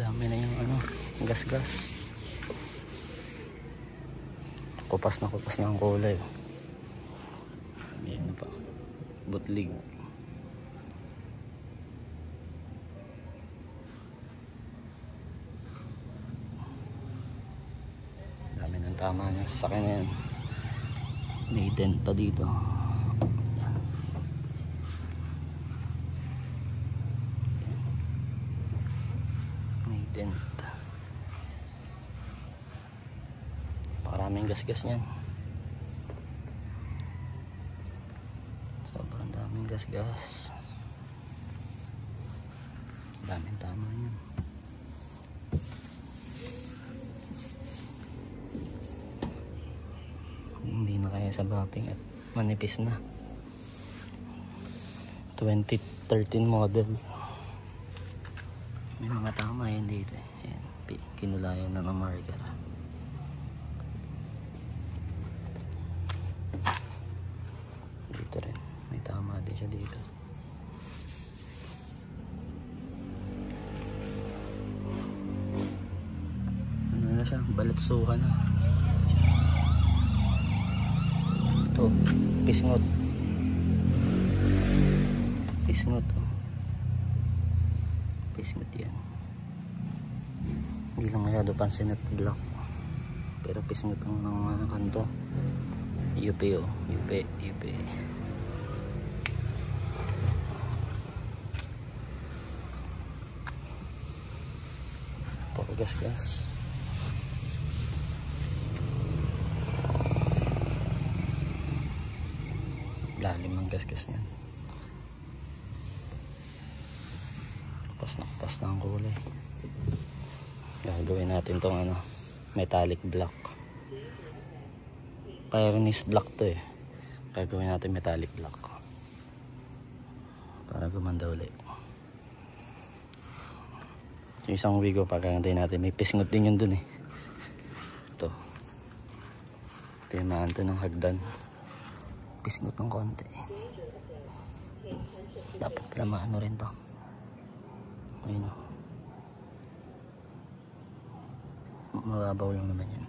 Dami na yung ano, gas-gas. Kupas na ang kulay. Ayan na pa. Butlig. Dami ng tama niya sa sasakyan na yan. May dent pa dito. May dent. Maraming gas-gas niyan. Sobrang daming gas-gas. Daming tama niyan. Hindi na kaya sa bapping at manipis na. 2013 model. May mga tama yan dito. Ayan, kinulayan na ng marker. Dito rin. May tama din siya dito. Ano na siya? Balatsuhan na. Ito. Pisngot. Pisngot. Pisngot yan. Hindi lang masyado pansin at block. Pero pisngot ang mga kanto. UP o. UP. Puro gas-gas. Lalim ng gas-gas niyan. Kupas na ang kulay. Gagawin natin tong ano, metallic block. Pyrenees block to eh. Gagawin natin metallic block para gumanda ulit. Yung isang wigo pagkakantay natin, may pisngot din yun dun eh. Ito timaan to ng hagdan. Pisngot ng konti. Dapat lamaan rin to. Ayun o. Mababaw lang naman yan.